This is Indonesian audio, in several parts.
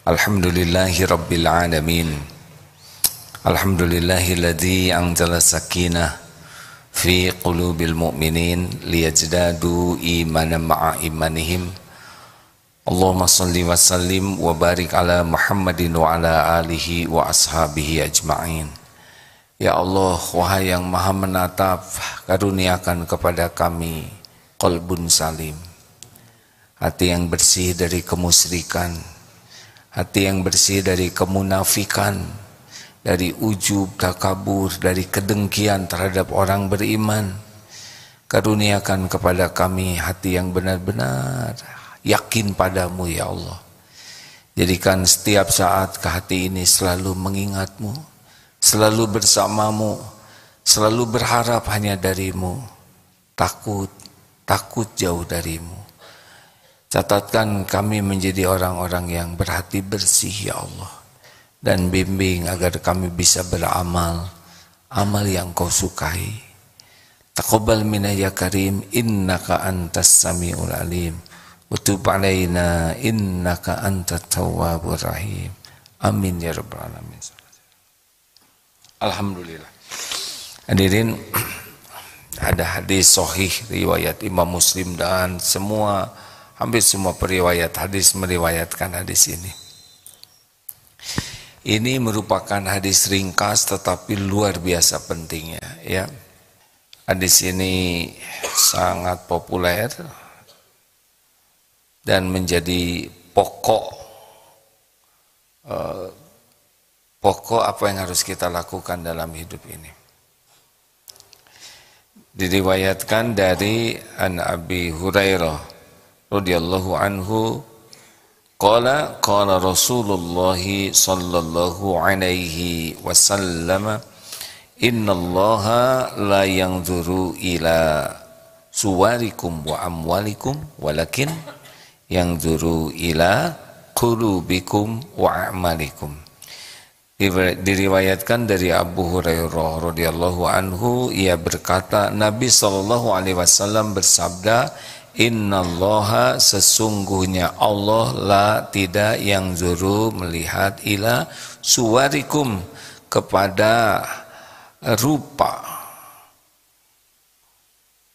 Alhamdulillahi Rabbil Alamin. Alhamdulillahilladzi anzala sakinah fi qulubil mu'minin liyajdadu imanan ma'a imanihim. Allahumma salli wa sallim wa barik ala Muhammadin wa ala alihi wa ashabihi ajma'in. Ya Allah, wahai yang maha menatap, karuniakan kepada kami qalbun salim, hati yang bersih dari kemusyrikan, hati yang bersih dari kemunafikan, dari ujub, takabur, dari kedengkian terhadap orang beriman. Karuniakan kepada kami hati yang benar-benar yakin padamu ya Allah. Jadikan setiap saat ke hati ini selalu mengingatmu, selalu bersamamu, selalu berharap hanya darimu, takut jauh darimu. Catatkan kami menjadi orang-orang yang berhati bersih ya Allah, dan bimbing agar kami bisa beramal amal yang kau sukai. Taqabbal minna ya karim, innaka antas samiul alim, wa tub alaina innaka antat tawwabur rahim. Amin ya rabbal alamin. Alhamdulillah. Hadirin, ada hadis sahih riwayat Imam Muslim dan hampir semua periwayat hadis meriwayatkan hadis ini. Ini merupakan hadis ringkas tetapi luar biasa pentingnya ya. Hadis ini sangat populer dan menjadi pokok apa yang harus kita lakukan dalam hidup ini. Diriwayatkan dari An Abi Hurairah radhiyallahu anhu qala Rasulullah sallallahu alaihi wasallam, innallaha la yanzuru ila suwarikum wa amwalikum walakin yanzuru ila qulubikum wa a'malikum. Diriwayatkan dari Abu Hurairah radhiyallahu anhu, ia berkata, Nabi sallallahu alaihi wasallam bersabda, innallaha, sesungguhnya Allah, la tidak yang zuru melihat, ila suwarikum kepada rupa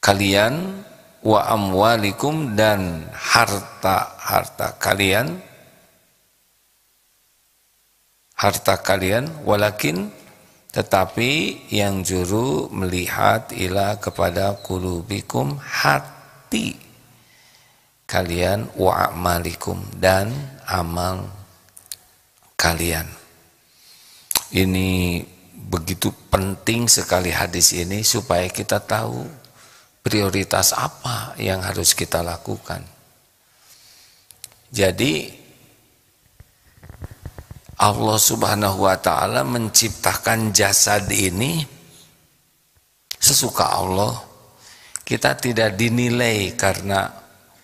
kalian, wa amwalikum dan harta kalian, walakin tetapi yang juru melihat ila kepada kulubikum, hati kalian, wa a'malikum dan amal kalian. Ini begitu penting sekali hadis ini supaya kita tahu prioritas apa yang harus kita lakukan. Jadi Allah Subhanahu wa ta'ala menciptakan jasad ini sesuka Allah. Kita tidak dinilai karena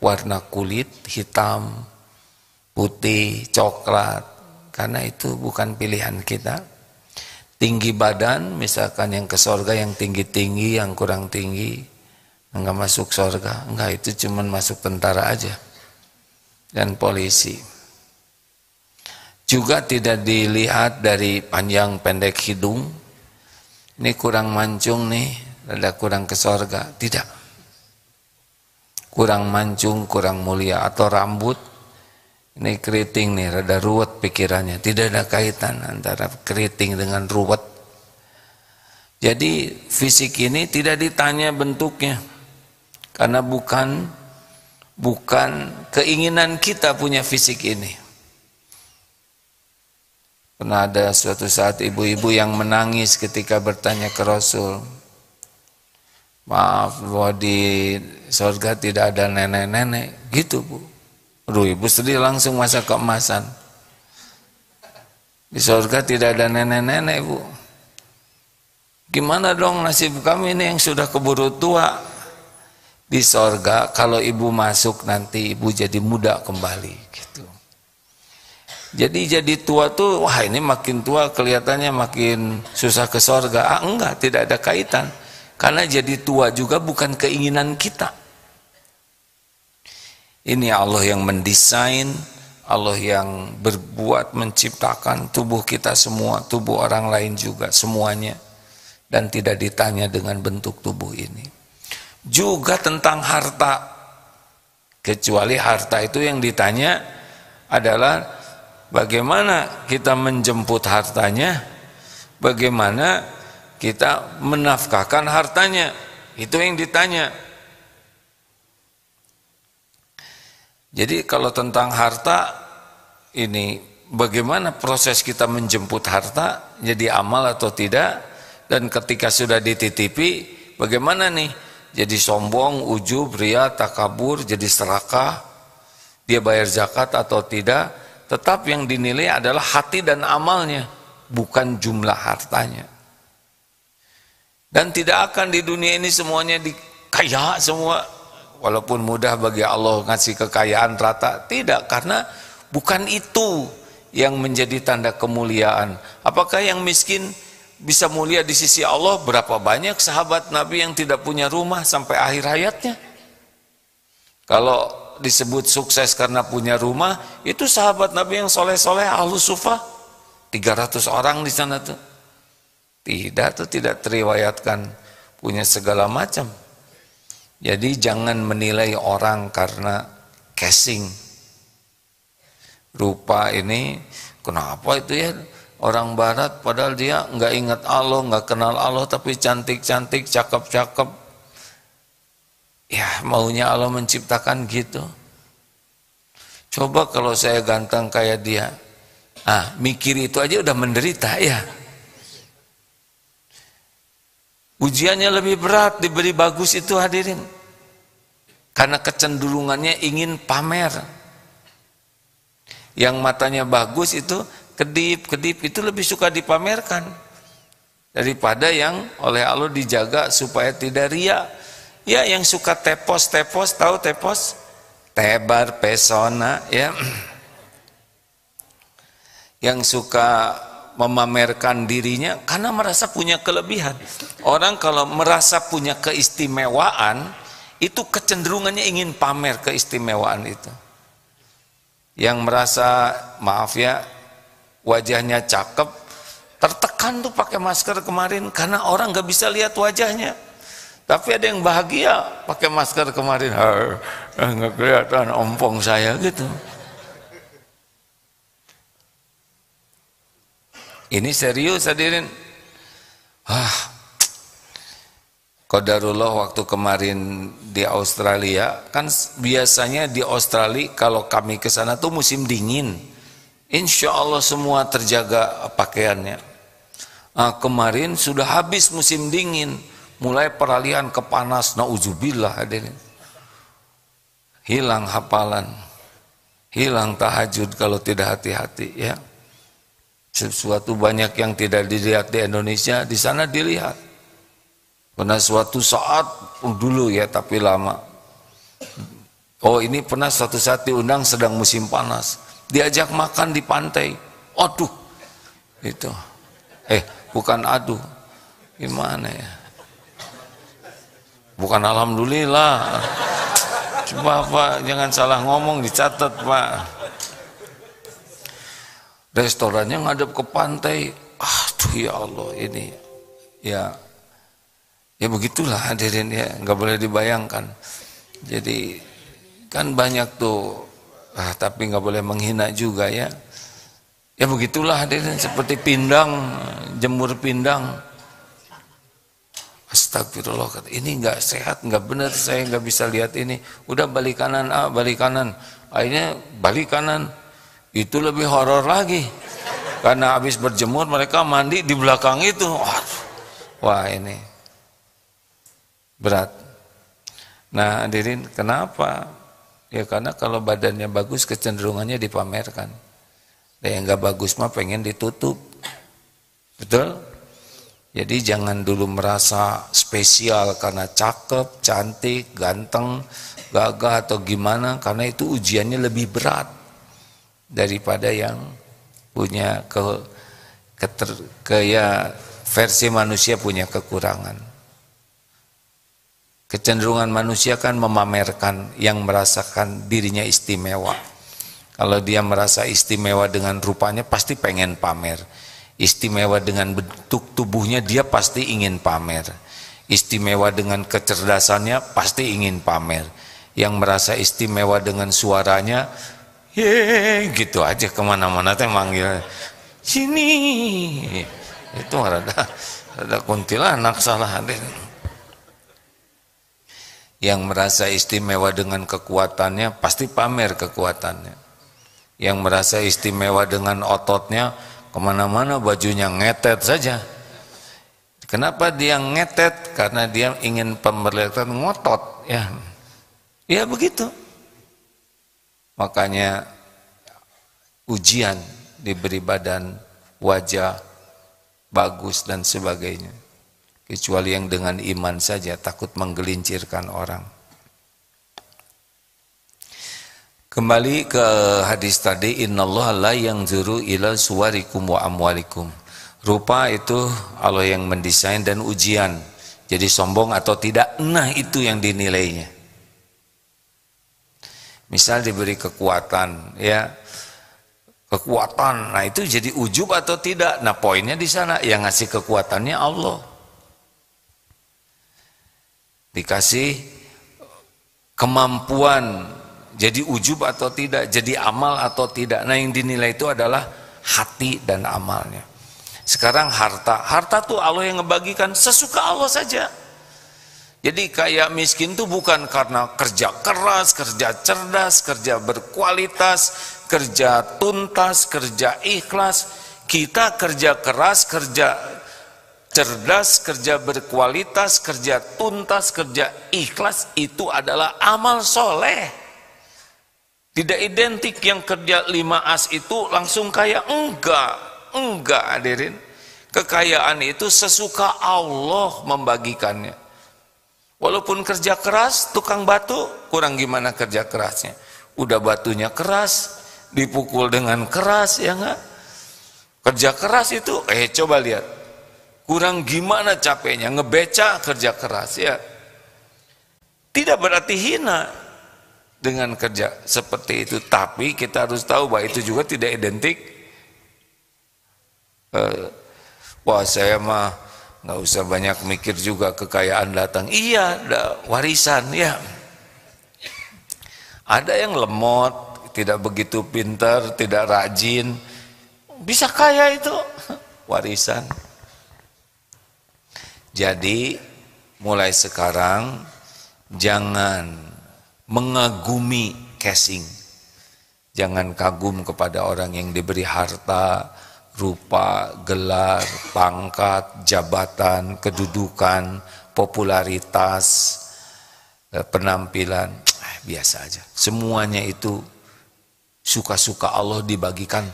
warna kulit hitam, putih, coklat, karena itu bukan pilihan kita. Tinggi badan, misalkan yang ke surga yang tinggi-tinggi, yang kurang tinggi enggak masuk surga. Enggak, itu cuman masuk tentara aja dan polisi. Juga tidak dilihat dari panjang pendek hidung, ini kurang mancung nih, rada kurang ke surga, tidak. Kurang mancung, kurang mulia, atau rambut, ini keriting nih, rada ruwet pikirannya, tidak ada kaitan antara keriting dengan ruwet. Jadi fisik ini tidak ditanya bentuknya, karena bukan keinginan kita punya fisik ini. Pernah ada suatu saat ibu-ibu yang menangis ketika bertanya ke Rasul, maaf bahwa di surga tidak ada nenek-nenek, gitu Bu. Aduh, ibu sedih langsung masak keemasan. Di surga tidak ada nenek-nenek Bu. Gimana dong nasib kami ini yang sudah keburu tua? Di surga kalau ibu masuk nanti ibu jadi muda kembali, gitu. Jadi tua tuh, wah ini makin tua kelihatannya makin susah ke surga. Enggak, tidak ada kaitan. Karena jadi tua juga bukan keinginan kita. Ini Allah yang mendesain, Allah yang berbuat menciptakan tubuh kita semua, tubuh orang lain juga, semuanya, dan tidak ditanya dengan bentuk tubuh ini. Juga tentang harta, kecuali harta itu yang ditanya adalah bagaimana kita menjemput hartanya, bagaimana kita menafkahkan hartanya, itu yang ditanya. Jadi kalau tentang harta ini, bagaimana proses kita menjemput harta, jadi amal atau tidak, dan ketika sudah dititipi, bagaimana nih? Jadi sombong, ujub, ria, takabur, jadi serakah, dia bayar zakat atau tidak, tetap yang dinilai adalah hati dan amalnya, bukan jumlah hartanya. Dan tidak akan di dunia ini semuanya dikaya semua. Walaupun mudah bagi Allah ngasih kekayaan rata, tidak, karena bukan itu yang menjadi tanda kemuliaan. Apakah yang miskin bisa mulia di sisi Allah? Berapa banyak sahabat Nabi yang tidak punya rumah sampai akhir hayatnya? Kalau disebut sukses karena punya rumah, itu sahabat Nabi yang soleh-soleh, Ahlus Sufah, 300 orang di sana tuh. Tidak teriwayatkan punya segala macam. Jadi jangan menilai orang karena casing, rupa ini, kenapa itu ya orang barat padahal dia nggak ingat Allah, nggak kenal Allah, tapi cantik-cantik, cakep-cakep. Ya maunya Allah menciptakan gitu. Coba kalau saya ganteng kayak dia, mikir itu aja udah menderita ya. Ujiannya lebih berat diberi bagus itu hadirin. Karena kecenderungannya ingin pamer. Yang matanya bagus itu kedip-kedip itu lebih suka dipamerkan daripada yang oleh Allah dijaga supaya tidak ria. Ya yang suka tepos-tepos, tahu tepos? Tebar pesona ya. Yang suka memamerkan dirinya karena merasa punya kelebihan. Orang kalau merasa punya keistimewaan, itu kecenderungannya ingin pamer keistimewaan itu. Yang merasa, maaf ya, wajahnya cakep, tertekan tuh pakai masker kemarin karena orang gak bisa lihat wajahnya. Tapi ada yang bahagia pakai masker kemarin, nggak kelihatan ompong saya gitu. Ini serius hadirin. Qadarullah waktu kemarin di Australia, kan biasanya di Australia kalau kami ke sana tuh musim dingin. Insya Allah semua terjaga pakaiannya. Kemarin sudah habis musim dingin, mulai peralihan ke panas. Nauzubillah hadirin. Hilang hafalan, hilang tahajud kalau tidak hati-hati ya. Sesuatu banyak yang tidak dilihat di Indonesia, di sana dilihat. Pernah suatu saat dulu ya, tapi lama. Ini pernah suatu saat diundang sedang musim panas, diajak makan di pantai. Aduh, itu. Bukan aduh, gimana ya? Bukan alhamdulillah. Coba Pak, jangan salah ngomong, dicatat Pak. Restorannya ngadep ke pantai. Aduh ya Allah, ini ya begitulah hadirin ya, nggak boleh dibayangkan. Jadi kan banyak tuh, tapi nggak boleh menghina juga ya. Ya begitulah hadirin, seperti pindang, jemur pindang. Astagfirullah, ini nggak sehat, nggak benar, saya nggak bisa lihat ini. Udah balik kanan, balik kanan. Akhirnya balik kanan. Itu lebih horor lagi, karena habis berjemur mereka mandi di belakang itu. Wah ini berat. Nah hadirin, kenapa? Ya karena kalau badannya bagus kecenderungannya dipamerkan. Dan yang gak bagus mah pengen ditutup. Betul? Jadi jangan dulu merasa spesial karena cakep, cantik, ganteng, gagah atau gimana, karena itu ujiannya lebih berat daripada yang punya versi manusia punya kekurangan. Kecenderungan manusia kan memamerkan yang merasakan dirinya istimewa. Kalau dia merasa istimewa dengan rupanya, pasti pengen pamer. Istimewa dengan bentuk tubuhnya, dia pasti ingin pamer. Istimewa dengan kecerdasannya, pasti ingin pamer. Yang merasa istimewa dengan suaranya, gitu aja kemana-mana teh manggil, sini. Itu ada kuntilanak salah ada. Yang merasa istimewa dengan kekuatannya, pasti pamer kekuatannya. Yang merasa istimewa dengan ototnya, kemana-mana bajunya ngetet saja. Kenapa dia ngetet? Karena dia ingin pemberlihatkan ngotot, ya. Ya begitu. Makanya ujian diberi badan, wajah bagus dan sebagainya. Kecuali yang dengan iman saja, takut menggelincirkan orang. Kembali ke hadis tadi, innallaha la yanzuru ila suwarikum wa amwalikum. Rupa itu Allah yang mendesain dan ujian. Jadi sombong atau tidak, nah itu yang dinilainya. Misal diberi kekuatan, ya. Kekuatan, nah itu jadi ujub atau tidak. Nah poinnya di sana, yang ngasih kekuatannya Allah. Dikasih kemampuan, jadi ujub atau tidak, jadi amal atau tidak. Nah yang dinilai itu adalah hati dan amalnya. Sekarang harta tuh Allah yang ngebagikan sesuka Allah saja. Jadi kaya miskin tuh bukan karena kerja keras, kerja cerdas, kerja berkualitas, kerja tuntas, kerja ikhlas. Kita kerja keras, kerja cerdas, kerja berkualitas, kerja tuntas, kerja ikhlas, itu adalah amal soleh. Tidak identik yang kerja 5 as itu langsung kaya, enggak hadirin. Kekayaan itu sesuka Allah membagikannya. Walaupun kerja keras, tukang batu, kurang gimana kerja kerasnya? Udah batunya keras, dipukul dengan keras, ya enggak? Kerja keras itu, coba lihat, kurang gimana capeknya, ngebeca kerja keras, ya. Tidak berarti hina dengan kerja seperti itu, tapi kita harus tahu bahwa itu juga tidak identik. Wah saya mah nggak usah banyak mikir juga, kekayaan datang, iya, ada warisan, ya. Ada yang lemot, tidak begitu pintar, tidak rajin, bisa kaya itu, warisan. Jadi mulai sekarang jangan mengagumi casing, jangan kagum kepada orang yang diberi harta, rupa, gelar, pangkat, jabatan, kedudukan, popularitas, penampilan, biasa aja. Semuanya itu suka-suka Allah dibagikan,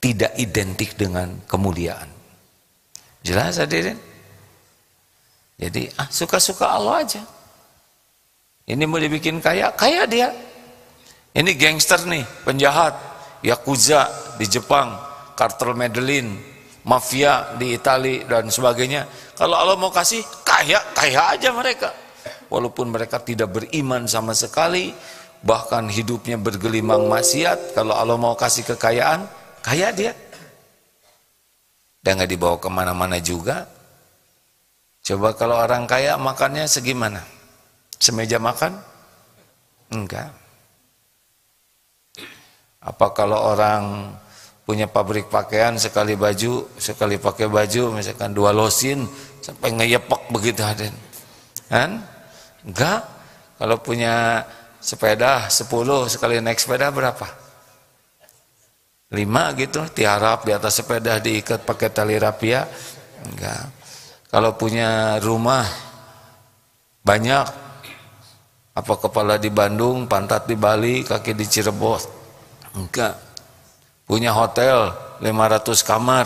tidak identik dengan kemuliaan. Jelas hadirin? Jadi suka-suka Allah aja. Ini mau dibikin kaya, kaya dia. Ini gangster nih, penjahat, yakuza di Jepang, kartel Medellin, mafia di Italia dan sebagainya. Kalau Allah mau kasih kaya, kaya aja mereka. Walaupun mereka tidak beriman sama sekali, bahkan hidupnya bergelimang maksiat, kalau Allah mau kasih kekayaan, kaya dia. Dan nggak dibawa kemana-mana juga. Coba kalau orang kaya makannya segimana? Semeja makan? Enggak. Apa kalau orang punya pabrik pakaian, sekali pakai baju, misalkan 2 losin sampai ngeyepek begitu aden, kan? Enggak. Kalau punya sepeda 10, sekali naik sepeda berapa? 5 gitu, tiarap di atas sepeda diikat pakai tali rapia. Enggak. Kalau punya rumah banyak, apa kepala di Bandung, pantat di Bali, kaki di Cirebon? Enggak. Punya hotel 500 kamar,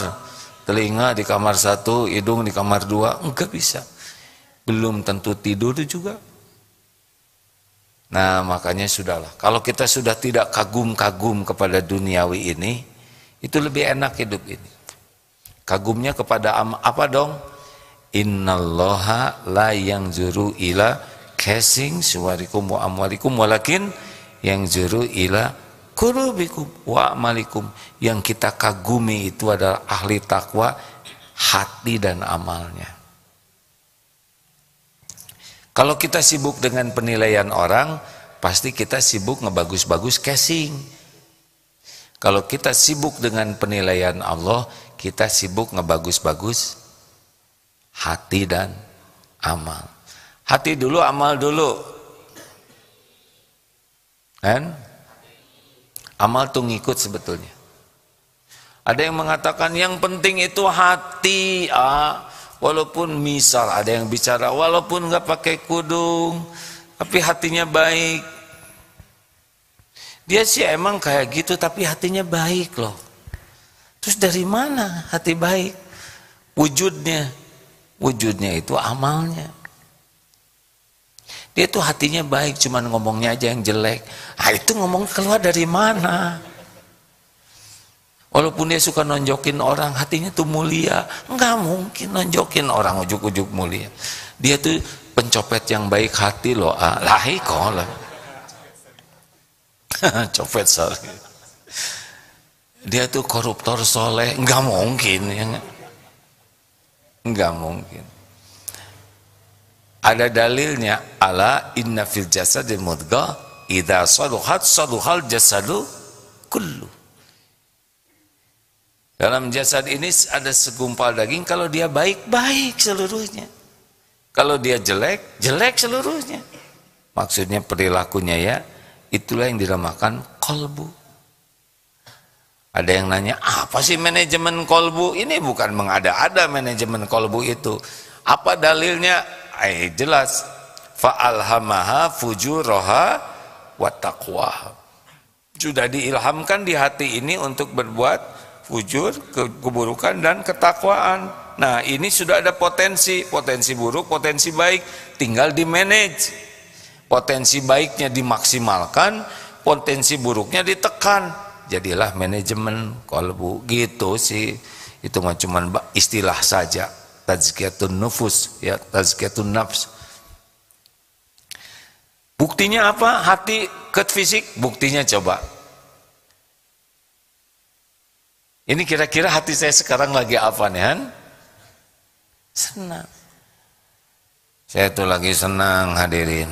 telinga di kamar 1, hidung di kamar 2, enggak bisa. Belum tentu tidur juga. Nah makanya sudahlah, kalau kita sudah tidak kagum-kagum kepada duniawi ini, itu lebih enak hidup ini. Kagumnya kepada apa dong? Innallaha la yanzuru ila casing suwarikum wa amwalikum walakin yanzuru ila qulubikum wa amalikum. Yang kita kagumi itu adalah ahli takwa, hati dan amalnya. Kalau kita sibuk dengan penilaian orang, pasti kita sibuk ngebagus-bagus casing. Kalau kita sibuk dengan penilaian Allah, kita sibuk ngebagus-bagus hati dan amal. Hati dulu, amal dulu. Kan? Amal tuh ngikut sebetulnya. Ada yang mengatakan yang penting itu hati. Walaupun misal ada yang bicara walaupun nggak pakai kudung, tapi hatinya baik. Dia sih emang kayak gitu tapi hatinya baik loh. Terus dari mana hati baik? Wujudnya. Wujudnya itu amalnya. Dia tuh hatinya baik, cuman ngomongnya aja yang jelek. Itu ngomong keluar dari mana? Walaupun dia suka nonjokin orang, hatinya tuh mulia. Enggak mungkin nonjokin orang ujuk-ujuk mulia. Dia tuh pencopet yang baik hati loh. Lahi kolam. Copet sorry. Dia tuh koruptor soleh. Enggak mungkin. Ya. Enggak mungkin. Ada dalilnya. Ala inna fil jasadil mudghah idza saluhat saluhal jasadu kullu. Dalam jasad ini ada segumpal daging, kalau dia baik, baik seluruhnya. Kalau dia jelek, jelek seluruhnya. Maksudnya perilakunya ya, itulah yang dinamakan kolbu. Ada yang nanya, apa sih manajemen kolbu? Ini bukan mengada-ada manajemen kolbu itu. Apa dalilnya? Jelas. Fa'alhamaha fujuraha wa taqwaha. Sudah diilhamkan di hati ini untuk berbuat fujur, keburukan dan ketakwaan. Nah, ini sudah ada potensi buruk, potensi baik, tinggal di manage. Potensi baiknya dimaksimalkan, potensi buruknya ditekan. Jadilah manajemen kolbu gitu sih. Itu mah cuma istilah saja. Tazkiyatun nufus, ya, tazkiyatun nafs. Buktinya apa? Hati ke fisik, buktinya coba. Ini kira-kira hati saya sekarang lagi apa nih, Han? Senang. Saya tuh lagi senang hadirin.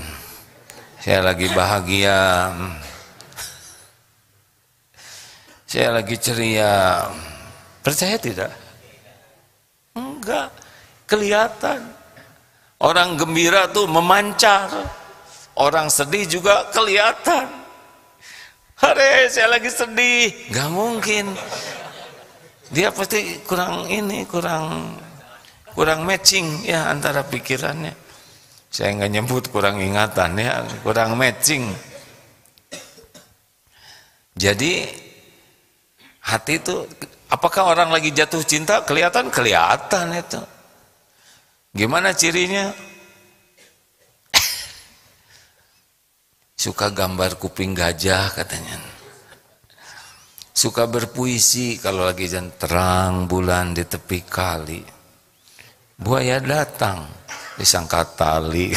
Saya lagi bahagia. Saya lagi ceria. Percaya tidak? Enggak. Kelihatan. Orang gembira tuh memancar. Orang sedih juga kelihatan. Hore, saya lagi sedih. Gak mungkin. Dia pasti kurang matching ya antara pikirannya. Saya nggak nyebut kurang ingatan ya, kurang matching. Jadi hati itu, apakah orang lagi jatuh cinta kelihatan itu. Gimana cirinya? Suka gambar kuping gajah katanya. Suka berpuisi kalau lagi terang bulan di tepi kali. Buaya datang disangka tali.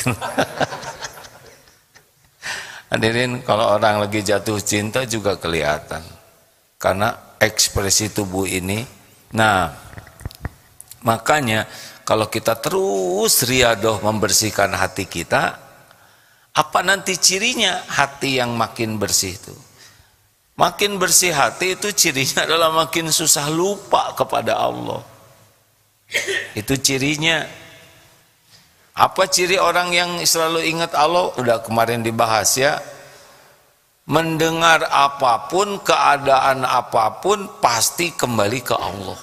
Hadirin, kalau orang lagi jatuh cinta juga kelihatan. Karena ekspresi tubuh ini. Nah, makanya kalau kita terus riadoh membersihkan hati kita, apa nanti cirinya? Hati yang makin bersih itu. Makin bersih hati itu cirinya adalah makin susah lupa kepada Allah. Itu cirinya. Apa ciri orang yang selalu ingat Allah? Udah kemarin dibahas ya. Mendengar apapun, keadaan apapun pasti kembali ke Allah.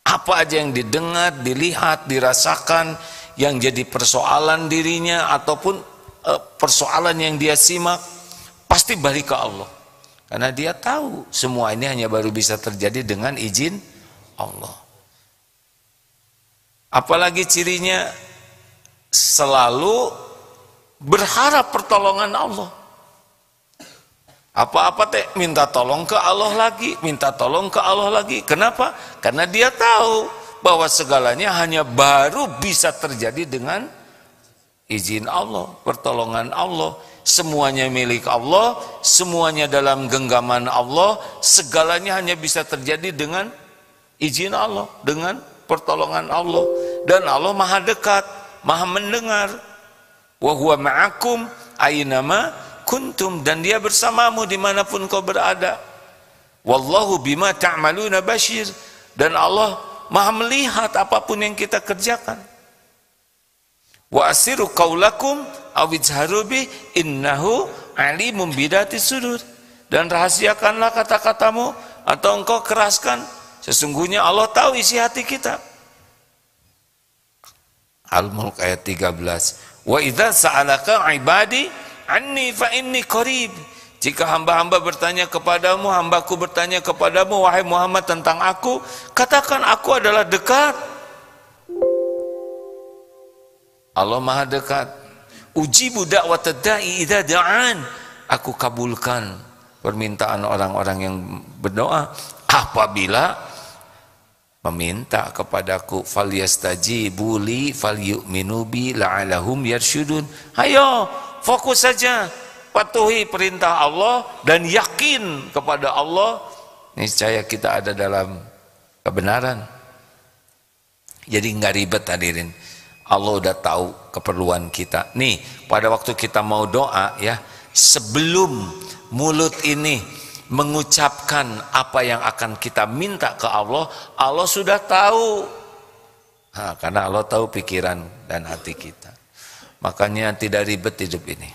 Apa aja yang didengar, dilihat, dirasakan, yang jadi persoalan dirinya ataupun persoalan yang dia simak, pasti balik ke Allah. Karena dia tahu semua ini hanya baru bisa terjadi dengan izin Allah. Apalagi cirinya selalu berharap pertolongan Allah. Apa-apa teh minta tolong ke Allah lagi, minta tolong ke Allah lagi. Kenapa? Karena dia tahu bahwa segalanya hanya baru bisa terjadi dengan izin Allah, pertolongan Allah. semuanya milik Allah, semuanya dalam genggaman Allah, segalanya hanya bisa terjadi dengan izin Allah, dengan pertolongan Allah. Dan Allah maha dekat, maha mendengar. Wa huwa ma'akum aynama kuntum, dan dia bersamamu dimanapun kau berada. Wallahu bima ta'maluna basyir, dan Allah maha melihat apapun yang kita kerjakan. Wa asiru qaulakum awizharu bi innahu alimum bidati sudur, dan rahasiakanlah kata-katamu atau engkau keraskan, sesungguhnya Allah tahu isi hati kita. Al-Mulk ayat 13. Wa idza sa'alaka ibadi anni fa inni qarib, jika hamba-hamba bertanya kepadamu, hambaku bertanya kepadamu wahai Muhammad tentang aku, katakan aku adalah dekat. Allah maha dekat. Ujibu da'watad da'i idza da'an, aku kabulkan permintaan orang-orang yang berdoa apabila meminta kepadaku. Falyastajibu li falyu'minu bi la'allahum yarsyudun. Ayo fokus saja, patuhi perintah Allah dan yakin kepada Allah, niscaya kita ada dalam kebenaran. Jadi nggak ribet hadirin. Allah udah tahu keperluan kita. Nih, pada waktu kita mau doa ya, sebelum mulut ini mengucapkan apa yang akan kita minta ke Allah, Allah sudah tahu. Nah, karena Allah tahu pikiran dan hati kita. Makanya tidak ribet hidup ini.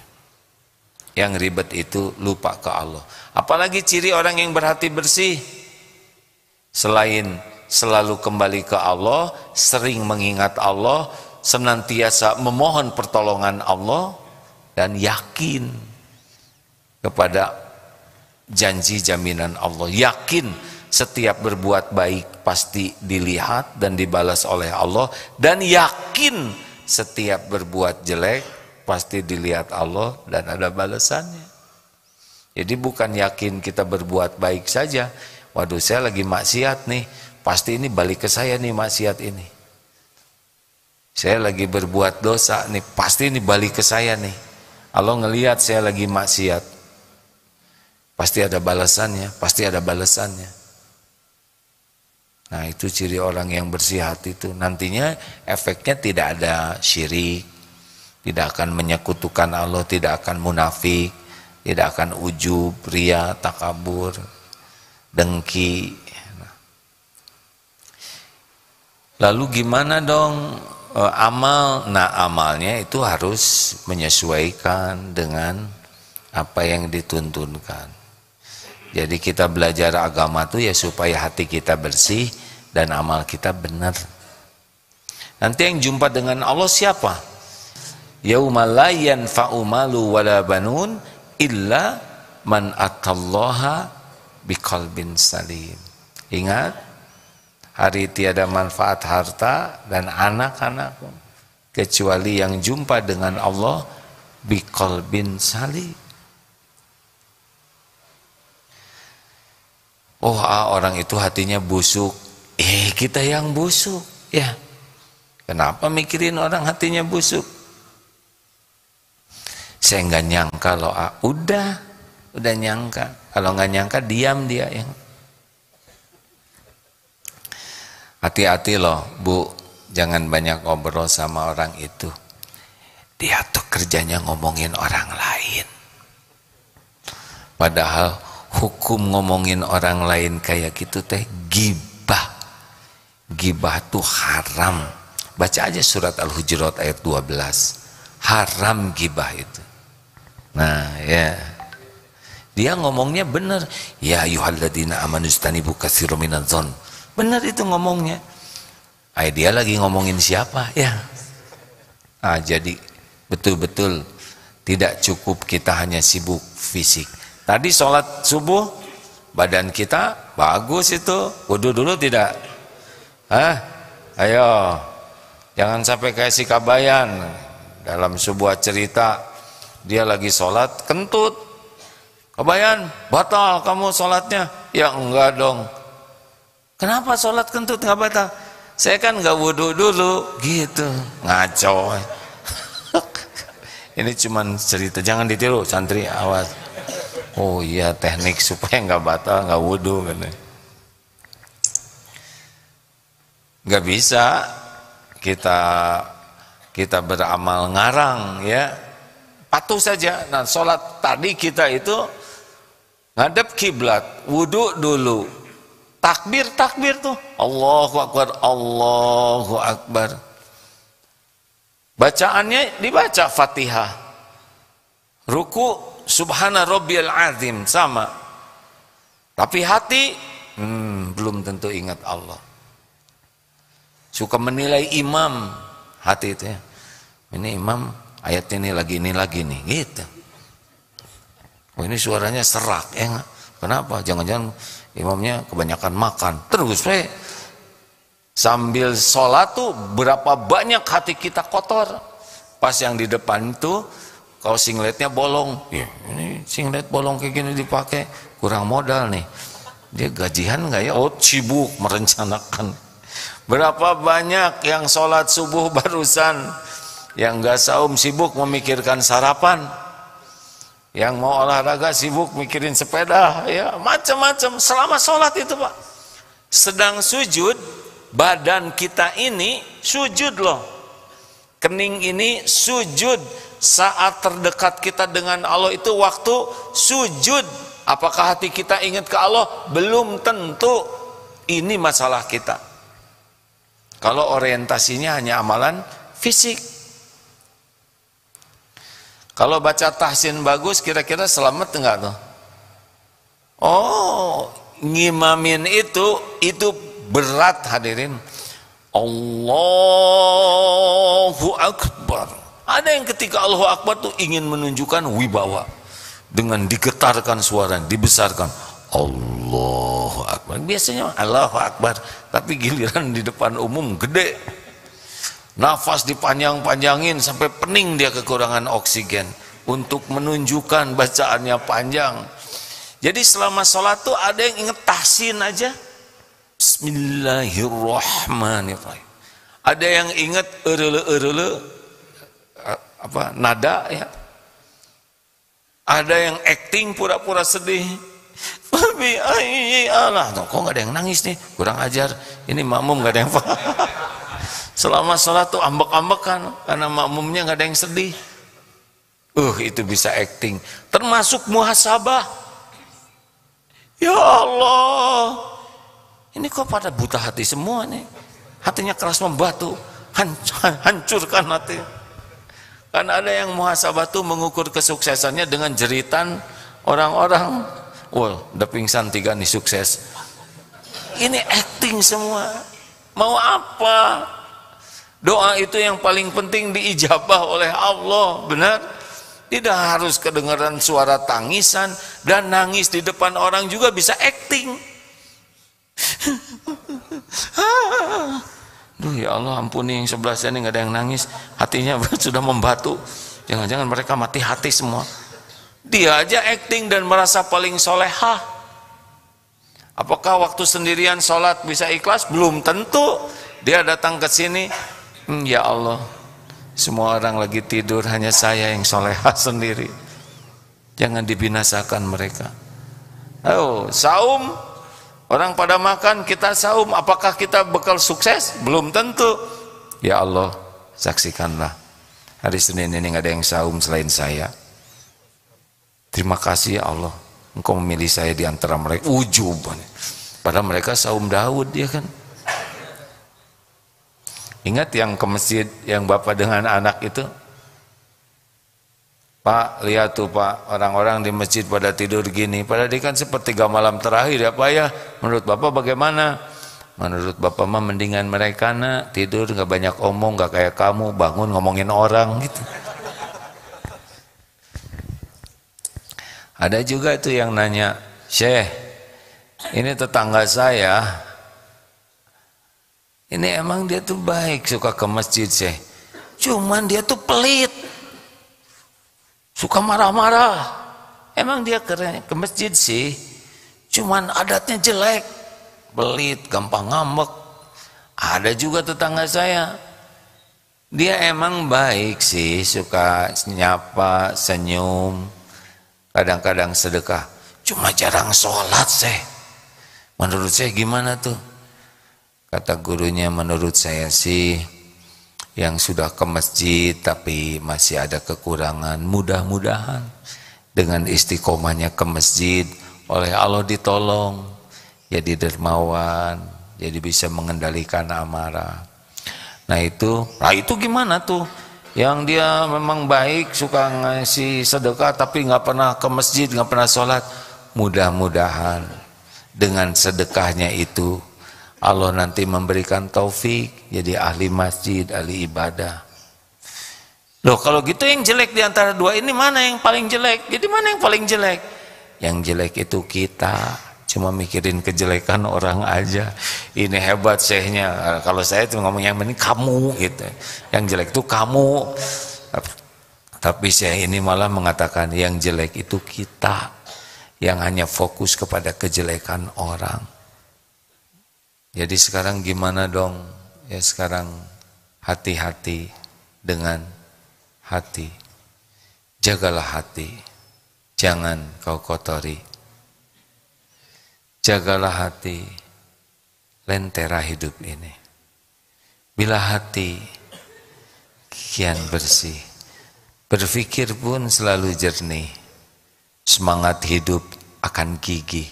Yang ribet itu lupa ke Allah. Apalagi ciri orang yang berhati bersih, selain selalu kembali ke Allah, sering mengingat Allah, senantiasa memohon pertolongan Allah, dan yakin kepada janji jaminan Allah, yakin setiap berbuat baik pasti dilihat dan dibalas oleh Allah, dan yakin setiap berbuat jelek pasti dilihat Allah dan ada balasannya. Jadi bukan yakin kita berbuat baik saja, waduh saya lagi maksiat nih, pasti ini balik ke saya nih maksiat ini. Saya lagi berbuat dosa nih, pasti ini balik ke saya nih. Allah ngelihat saya lagi maksiat, pasti ada balasannya, pasti ada balasannya. Nah itu ciri orang yang bersih hati itu. Nantinya efeknya tidak ada syirik, tidak akan menyekutukan Allah, tidak akan munafik, tidak akan ujub, ria, takabur, dengki. Lalu gimana dong amal? Nah amalnya itu harus menyesuaikan dengan apa yang dituntunkan. Jadi kita belajar agama itu ya supaya hati kita bersih dan amal kita benar. Nanti yang jumpa dengan Allah siapa? Yauma la yanfa'u malu wala banun illa man atallaha biqalbin salim. Ingat, hari tiada manfaat harta dan anak-anak kecuali yang jumpa dengan Allah biqalbin salim. Oh orang itu hatinya busuk, kita yang busuk ya. Kenapa mikirin orang hatinya busuk? Saya nggak nyangka loh, udah nyangka. Kalau nggak nyangka diam dia yang. Hati-hati loh Bu, jangan banyak ngobrol sama orang itu. Dia tuh kerjanya ngomongin orang lain. Padahal hukum ngomongin orang lain kayak gitu teh gibah. Gibah tuh haram. Baca aja surat Al-Hujurat ayat 12. Haram gibah itu. Nah ya, dia ngomongnya bener. Ya ayyuhalladzina amanu istanibu katsiran minadh-dhonn. Bener itu ngomongnya. Dia lagi ngomongin siapa ya? Jadi betul-betul tidak cukup kita hanya sibuk fisik. Tadi sholat subuh, badan kita bagus itu, wudu dulu tidak? Ayo, jangan sampai kayak si Kabayan. Dalam sebuah cerita, dia lagi sholat, kentut. Kabayan, batal kamu sholatnya? Ya enggak dong. Kenapa sholat kentut nggak batal? Saya kan nggak wudu dulu, gitu. Ngaco. Ini cuman cerita, jangan ditiru santri, awas. Oh iya, teknik supaya nggak batal, nggak wudhu kan. Nggak bisa kita beramal ngarang ya, patuh saja. Nah sholat tadi kita itu ngadep kiblat, wudhu dulu, takbir tuh, Allahu Akbar, Allahu Akbar. Bacaannya dibaca Fatihah, ruku Subhana Rabbiyal Azim sama, tapi hati belum tentu ingat Allah. Suka menilai imam, hati itu ya, ini imam ayat ini lagi nih gitu. Oh ini suaranya serak ya enggak? Kenapa? Jangan-jangan imamnya kebanyakan makan. Terus sambil sholat tuh berapa banyak hati kita kotor. Pas yang di depan itu kalau singletnya bolong, ya ini singlet bolong kayak gini dipakai, kurang modal nih. Dia gajian nggak ya? Oh sibuk merencanakan. Berapa banyak yang sholat subuh barusan, yang nggak saum sibuk memikirkan sarapan, yang mau olahraga sibuk mikirin sepeda, ya macam-macam selama sholat itu Pak. Sedang sujud, badan kita ini sujud loh, kening ini sujud. Saat terdekat kita dengan Allah itu waktu sujud. Apakah hati kita ingat ke Allah? Belum tentu. Ini masalah kita. Kalau orientasinya hanya amalan fisik. Kalau baca tahsin bagus, kira-kira selamat enggak tuh? Oh, ngimamin itu berat hadirin. Allahu Akbar. Ada yang ketika Allahu Akbar tuh ingin menunjukkan wibawa. Dengan digetarkan suara, dibesarkan. Allahu Akbar. Biasanya Allahu Akbar, tapi giliran di depan umum gede. Nafas dipanjang-panjangin sampai pening dia, kekurangan oksigen untuk menunjukkan bacaannya panjang. Jadi selama sholat tuh ada yang inget tahsin aja, Bismillahirrahmanirrahim. Ada yang inget erele nada ya. Ada yang acting pura-pura sedih. Tapi Allah, kok nggak ada yang nangis nih? Kurang ajar. Ini makmum nggak ada yang paham. Selama sholat tuh ambek-ambekan karena makmumnya nggak ada yang sedih. Itu bisa acting. Termasuk muhasabah. Ya Allah, ini kok pada buta hati semua nih? Hatinya keras membatu, hancurkan hati. Karena ada yang muhasabah tuh mengukur kesuksesannya dengan jeritan orang-orang. Wah, udah pingsan 3 nih sukses. Ini acting semua. Mau apa? Doa itu yang paling penting diijabah oleh Allah, benar? Tidak harus kedengaran suara tangisan, dan nangis di depan orang juga bisa acting. Duh ya Allah, ampuni yang sebelah sini nggak ada yang nangis, hatinya sudah membatu. Jangan-jangan mereka mati hati semua. Dia aja acting dan merasa paling solehah. Apakah waktu sendirian sholat bisa ikhlas? Belum tentu. Dia datang ke sini, ya Allah, semua orang lagi tidur, hanya saya yang solehah sendiri. Jangan dibinasakan mereka. Oh, saum, orang pada makan, kita saum, apakah kita bakal sukses? Belum tentu. Ya Allah, saksikanlah, hari Senin ini nggak ada yang saum selain saya. Terima kasih ya Allah, Engkau memilih saya di antara mereka. Ujub, padahal mereka saum Daud, ya kan? Ingat yang ke masjid, yang bapak dengan anak itu? Pak, lihat tuh Pak, orang-orang di masjid pada tidur gini. Padahal dia kan sepertiga malam terakhir ya Pak ya. Menurut bapak bagaimana? Menurut bapak mah mendingan mereka nak tidur, nggak banyak omong, nggak kayak kamu bangun ngomongin orang gitu. Ada juga itu yang nanya, Syekh, ini tetangga saya, ini emang dia tuh baik, suka ke masjid Syekh, cuman dia tuh pelit, suka marah-marah. Emang dia ke masjid sih, cuman adatnya jelek, pelit, gampang ngambek. Ada juga tetangga saya, Dia emang baik sih, suka nyapa, senyum, kadang-kadang sedekah. Cuma jarang sholat sih. Menurut saya gimana tuh? Kata gurunya, menurut saya sih yang sudah ke masjid tapi masih ada kekurangan, mudah-mudahan dengan istiqomahnya ke masjid oleh Allah ditolong, jadi dermawan, jadi bisa mengendalikan amarah. Nah itu gimana tuh? Yang dia memang baik, suka ngasih sedekah tapi nggak pernah ke masjid, nggak pernah sholat. Mudah-mudahan dengan sedekahnya itu Allah nanti memberikan taufik jadi ahli masjid, ahli ibadah. Loh kalau gitu yang jelek di antara dua ini mana yang paling jelek? Jadi mana yang paling jelek? Yang jelek itu kita, cuma mikirin kejelekan orang aja. Ini hebat syekhnya. Kalau saya tuh ngomong yang penting kamu gitu. Yang jelek itu kamu. Tapi syekh ini malah mengatakan yang jelek itu kita, yang hanya fokus kepada kejelekan orang. Jadi sekarang gimana dong? Ya sekarang hati-hati dengan hati. Jagalah hati, jangan kau kotori. Jagalah hati, lentera hidup ini. Bila hati kian bersih, berpikir pun selalu jernih, semangat hidup akan gigih,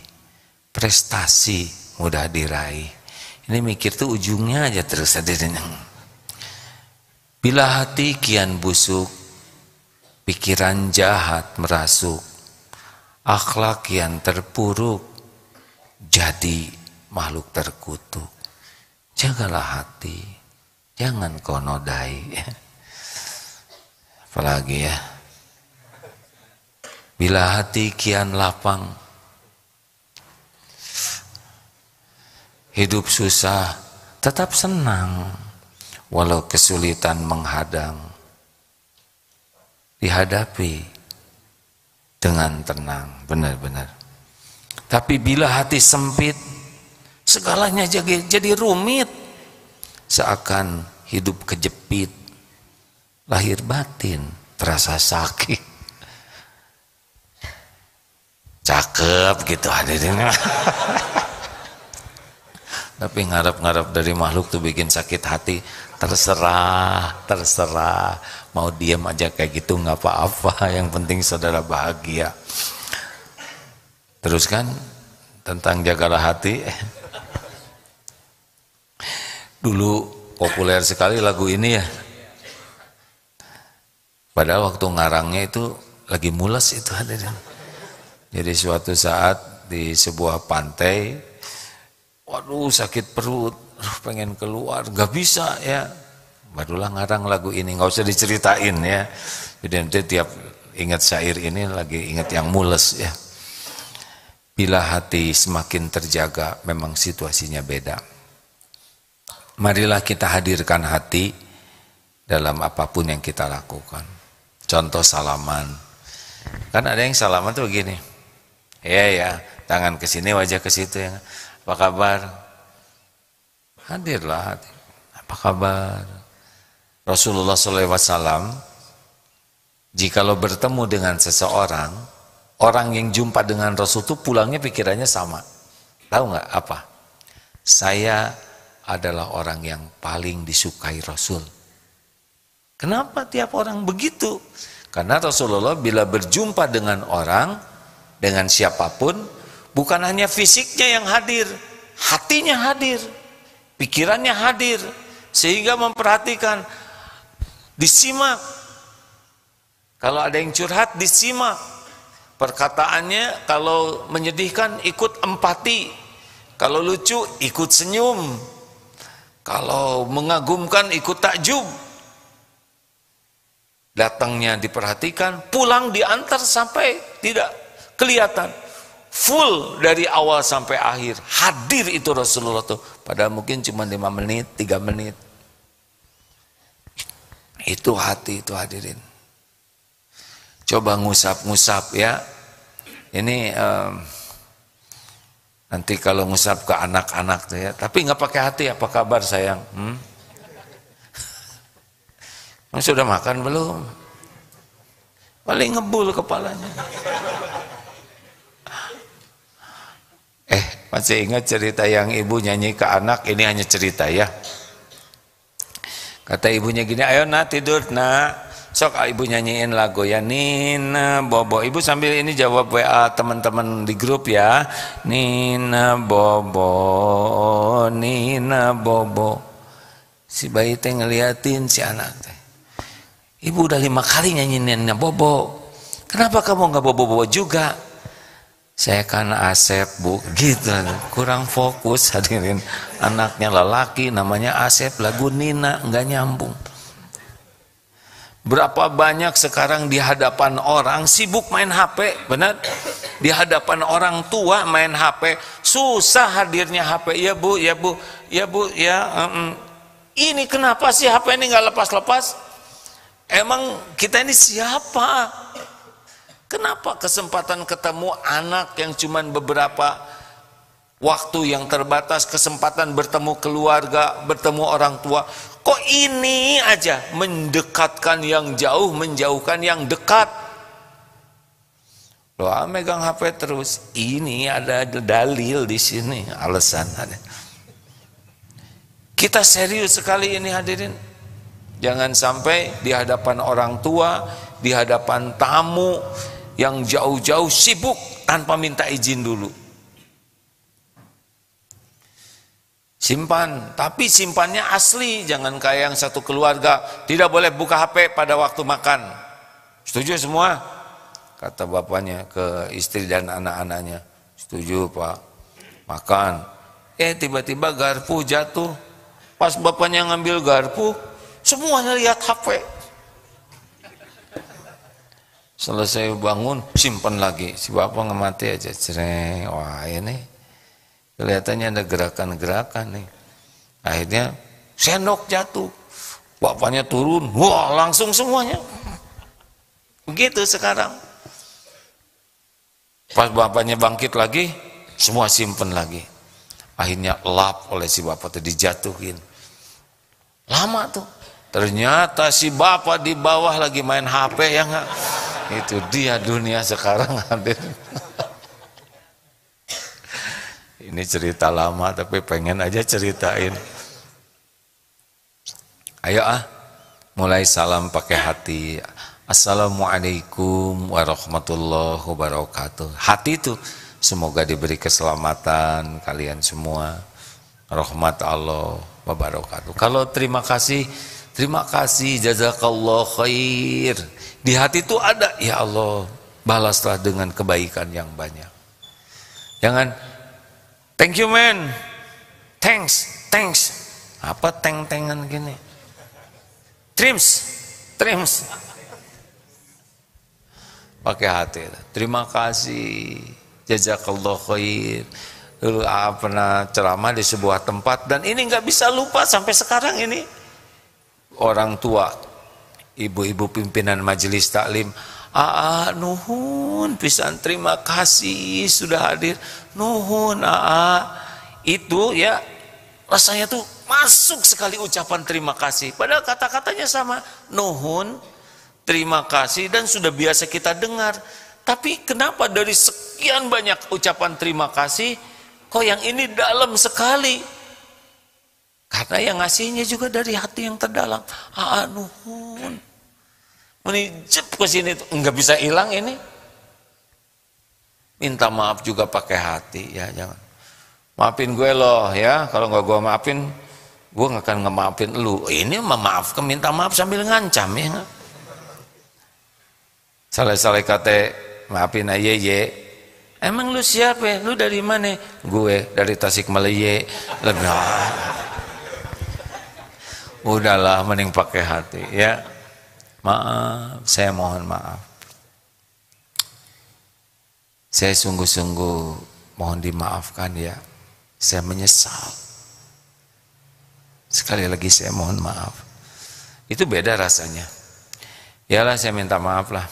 prestasi mudah diraih. Ini mikir tuh ujungnya aja terus hadirnya. Bila hati kian busuk, pikiran jahat merasuk, akhlak kian terpuruk, jadi makhluk terkutuk. Jagalah hati, jangan kau nodai. Apalagi ya, bila hati kian lapang, hidup susah tetap senang, walau kesulitan menghadang, dihadapi dengan tenang, benar-benar. Tapi bila hati sempit, segalanya jadi rumit, seakan hidup kejepit, lahir batin terasa sakit. Cakep gitu hadirin. Tapi ngarap-ngarap dari makhluk tuh bikin sakit hati. Terserah, mau diam aja kayak gitu nggak apa-apa, yang penting saudara bahagia. Terus kan tentang jagalah hati. Dulu populer sekali lagu ini ya, padahal waktu ngarangnya itu lagi mules itu hadirin. Jadi suatu saat di sebuah pantai, waduh sakit perut, pengen keluar, gak bisa ya. Barulah ngarang lagu ini, gak usah diceritain ya. Jadi nanti tiap ingat syair ini lagi ingat yang mules ya. Bila hati semakin terjaga, memang situasinya beda. Marilah kita hadirkan hati dalam apapun yang kita lakukan. Contoh salaman, kan ada yang salaman tuh begini, ya, tangan ke sini, wajah ke situ ya. Apa kabar? Hadirlah hati. Apa kabar? Rasulullah SAW, jikalau bertemu dengan seseorang, orang yang jumpa dengan Rasul itu pulangnya pikirannya sama. Tahu nggak apa? Saya adalah orang yang paling disukai Rasul. Kenapa tiap orang begitu? Karena Rasulullah bila berjumpa dengan orang, dengan siapapun, bukan hanya fisiknya yang hadir, hatinya hadir, pikirannya hadir, sehingga memperhatikan, disimak. Kalau ada yang curhat, disimak. Perkataannya kalau menyedihkan, ikut empati. Kalau lucu, ikut senyum. Kalau mengagumkan, ikut takjub. Datangnya diperhatikan, pulang diantar sampai tidak kelihatan. Full dari awal sampai akhir, hadir itu Rasulullah tuh. Padahal mungkin cuma 5 menit, 3 menit. Itu hati itu hadirin. Coba ngusap-ngusap ya. Ini nanti kalau ngusap ke anak-anak tuh ya. Tapi nggak pakai hati, apa kabar sayang? Sudah makan belum? Paling ngebul kepalanya. Masih ingat cerita yang ibu nyanyi ke anak? Ini hanya cerita ya. Kata ibunya gini, ayo nak tidur nak. Sok ibu nyanyiin lagu ya, Nina Bobo. Ibu sambil ini jawab WA teman-teman di grup ya. Nina Bobo, Nina Bobo. Si bayi teh ngeliatin si anak teh. Ibu udah 5 kali nyanyiin Nina Bobo. Kenapa kamu nggak bobo-bobo juga? Saya kan Asep bu, gitu, kurang fokus. Hadirin, anaknya lelaki namanya Asep, lagu Nina nggak nyambung. Berapa banyak sekarang di hadapan orang sibuk main HP, benar? Di hadapan orang tua main HP, susah hadirnya HP. Ya bu, ya bu, ya bu, ya. Ini kenapa sih HP ini nggak lepas-lepas? Emang kita ini siapa? Kenapa kesempatan ketemu anak yang cuman beberapa waktu yang terbatas, kesempatan bertemu keluarga, bertemu orang tua, kok ini aja mendekatkan yang jauh, menjauhkan yang dekat? Loh, megang HP terus. Ini ada dalil di sini, alasan ada. Kita serius sekali ini hadirin. Jangan sampai di hadapan orang tua, di hadapan tamu yang jauh-jauh sibuk tanpa minta izin dulu. Simpan, tapi simpannya asli, jangan kayak yang satu keluarga tidak boleh buka HP pada waktu makan. Setuju semua? Kata bapaknya ke istri dan anak-anaknya. Setuju pak. Makan. Tiba-tiba garpu jatuh. Pas bapaknya ngambil garpu, semuanya lihat HP. Selesai bangun, simpan lagi. Si bapak ngemati aja, cereng. Wah ini kelihatannya ada gerakan-gerakan nih. Akhirnya sendok jatuh. Bapaknya turun, wah langsung semuanya. Begitu sekarang. Pas bapaknya bangkit lagi, semua simpan lagi. Akhirnya lap oleh si bapak itu, dijatuhin. Lama tuh. Ternyata si bapak di bawah lagi main HP ya enggak? Itu dia dunia sekarang hadir. Ini cerita lama tapi pengen aja ceritain. Ayo mulai salam pakai hati. Assalamualaikum warahmatullahi wabarakatuh. Hati itu semoga diberi keselamatan kalian semua. Rahmat Allah wabarakatuh. Kalau terima kasih jazakallah khair. Di hati itu ada, ya Allah balaslah dengan kebaikan yang banyak. Jangan thank you man, thanks. Apa teng-tengan gini? Trims. Pakai hati. Terima kasih, jazakallah khair. Dulu pernah ceramah di sebuah tempat dan ini nggak bisa lupa sampai sekarang ini. Orang tua, ibu-ibu pimpinan majelis taklim, nuhun pisan, terima kasih sudah hadir, nuhun itu ya rasanya tuh masuk sekali ucapan terima kasih, padahal kata-katanya sama, nuhun, terima kasih, dan sudah biasa kita dengar. Tapi kenapa dari sekian banyak ucapan terima kasih kok yang ini dalam sekali? Karena yang ngasihnya juga dari hati yang terdalam. Nuhun. Menijep ke sini tuh enggak bisa hilang ini. Minta maaf juga pakai hati ya, jangan. Maafin gue loh ya, kalau enggak gue maafin, gue enggak akan ngemaafin lu. Ini memaafkan, minta maaf sambil ngancam ya. Salah-salah kata maafin aja ye. Emang lu siapa? Lu dari mana? Gue dari Tasikmalaya. Udahlah, mending pakai hati ya. Maaf, saya mohon maaf. Saya sungguh-sungguh mohon dimaafkan ya. Saya menyesal. Sekali lagi saya mohon maaf. Itu beda rasanya. Yalah, saya minta maaf lah.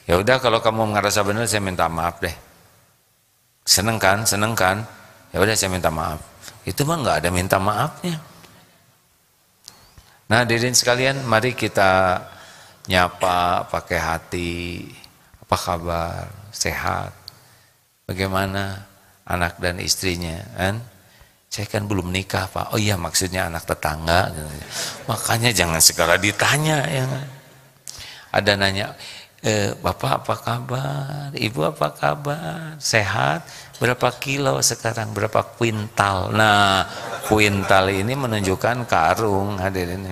Ya udah, kalau kamu ngerasa benar saya minta maaf deh. Seneng kan? Ya udah saya minta maaf. Itu mah nggak ada minta maafnya. Nah, hadirin sekalian, mari kita nyapa pakai hati. Apa kabar? Sehat? Bagaimana anak dan istrinya? Kan? Saya kan belum nikah, Pak. Oh iya, maksudnya anak tetangga. Makanya jangan segala ditanya. Ya. Ada nanya, Bapak apa kabar? Ibu apa kabar? Sehat? Berapa kilo sekarang? Berapa kuintal? Nah, kuintal ini menunjukkan karung, hadirin.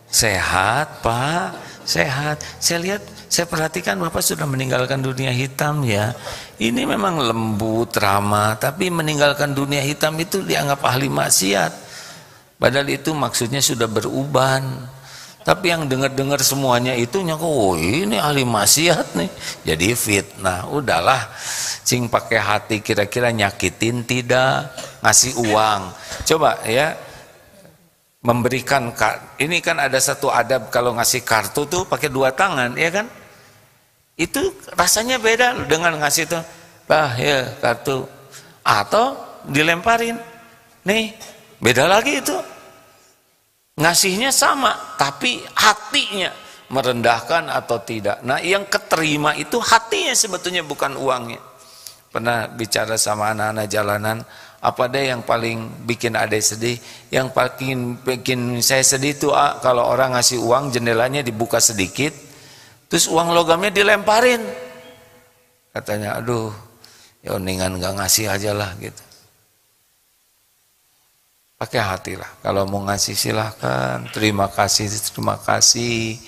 Sehat, Pak? Sehat. Saya lihat, saya perhatikan Bapak sudah meninggalkan dunia hitam ya. Ini memang lembut, ramah, tapi meninggalkan dunia hitam itu dianggap ahli maksiat. Padahal itu maksudnya sudah beruban. Tapi yang dengar-dengar semuanya itu nyangka, oh ini ahli maksiat nih. Jadi fitnah. Udahlah, cing pakai hati, kira-kira nyakitin tidak, ngasih uang. Coba ya, memberikan, ini kan ada satu adab kalau ngasih kartu tuh pakai 2 tangan, ya kan? Itu rasanya beda dengan ngasih tuh, ya kartu, atau dilemparin, nih beda lagi itu. Ngasihnya sama, tapi hatinya merendahkan atau tidak. Nah, yang keterima itu hatinya sebetulnya, bukan uangnya. Pernah bicara sama anak-anak jalanan, apa deh yang paling bikin adek sedih? Yang paling bikin saya sedih itu kalau orang ngasih uang, jendelanya dibuka sedikit, terus uang logamnya dilemparin. Katanya, aduh, ya mendingan gak ngasih aja lah gitu. Pakai hati lah. Kalau mau ngasih silahkan, terima kasih, terima kasih.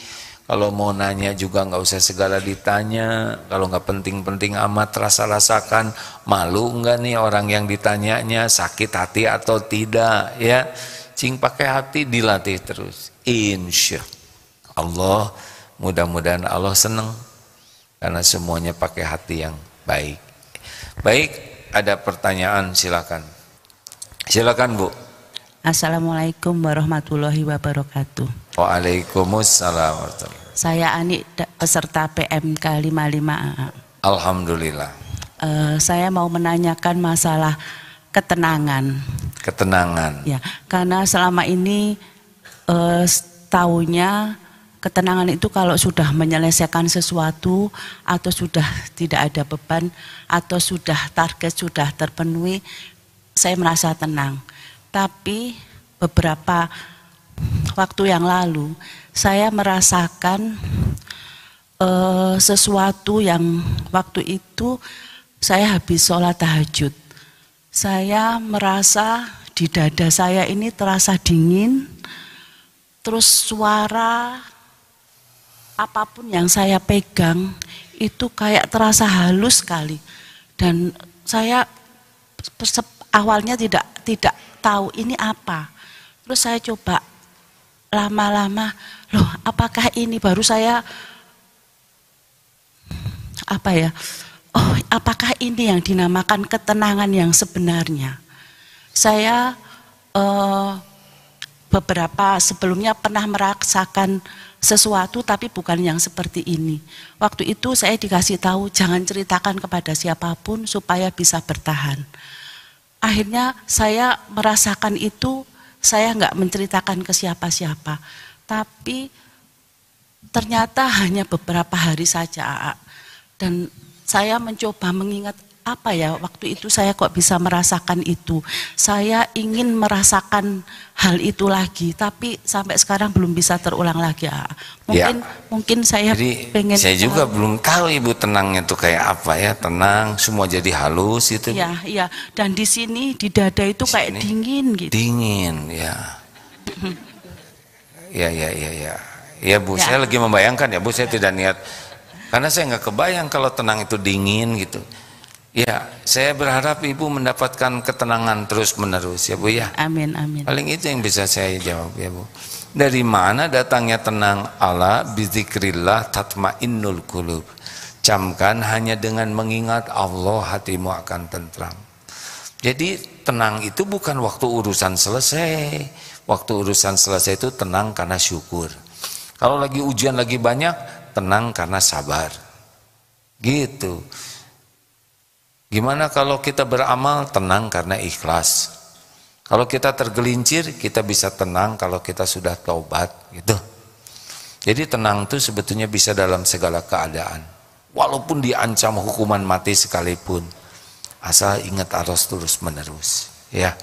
Kalau mau nanya juga nggak usah segala ditanya. Kalau nggak penting-penting amat, rasa-rasakan malu nggak nih orang yang ditanyanya, sakit hati atau tidak ya. Cing pakai hati, dilatih terus. Insya Allah, mudah-mudahan Allah senang karena semuanya pakai hati yang baik. Baik, ada pertanyaan, silakan. Silakan Bu. Assalamualaikum warahmatullahi wabarakatuh. Waalaikumsalam. Saya Ani, peserta PMK 55AA. Alhamdulillah. Saya mau menanyakan masalah ketenangan. Ketenangan. Ya, karena selama ini taunya ketenangan itu kalau sudah menyelesaikan sesuatu atau sudah tidak ada beban atau sudah target sudah terpenuhi, saya merasa tenang. Tapi beberapa waktu yang lalu saya merasakan sesuatu yang waktu itu saya habis sholat tahajud. Saya merasa di dada saya ini terasa dingin, terus suara apapun yang saya pegang itu kayak terasa halus sekali. Dan saya awalnya tidak tahu ini apa. Terus saya coba lama-lama, loh apakah ini, baru saya oh apakah ini yang dinamakan ketenangan yang sebenarnya. Saya beberapa sebelumnya pernah merasakan sesuatu tapi bukan yang seperti ini. Waktu itu saya dikasih tahu jangan ceritakan kepada siapapun supaya bisa bertahan. Akhirnya saya merasakan itu, saya nggak menceritakan ke siapa-siapa. Tapi ternyata hanya beberapa hari saja. Dan saya mencoba mengingat apa ya waktu itu saya kok bisa merasakan itu. Saya ingin merasakan hal itu lagi, tapi sampai sekarang belum bisa terulang lagi. Mungkin saya jadi, pengen. Saya juga belum tahu Ibu tenangnya itu kayak apa ya, tenang, semua jadi halus itu. Iya. Dan di sini di dada itu kayak dingin gitu. Dingin, ya. Ya Bu, saya lagi membayangkan ya Bu, saya tidak niat. Karena saya nggak kebayang kalau tenang itu dingin gitu. Ya, saya berharap Ibu mendapatkan ketenangan terus-menerus ya Bu ya. Amin. Paling itu yang bisa saya jawab ya Bu. Dari mana datangnya tenang? Ala bizikrillah tatmainnul qulub. Camkan hanya dengan mengingat Allah hatimu akan tentram. Jadi tenang itu bukan waktu urusan selesai. Waktu urusan selesai itu tenang karena syukur. Kalau lagi ujian lagi banyak, tenang karena sabar. Gitu. Gimana kalau kita beramal? Tenang karena ikhlas. Kalau kita tergelincir, kita bisa tenang kalau kita sudah taubat, gitu. Jadi tenang itu sebetulnya bisa dalam segala keadaan. Walaupun diancam hukuman mati sekalipun, asal ingat harus terus menerus. Ya,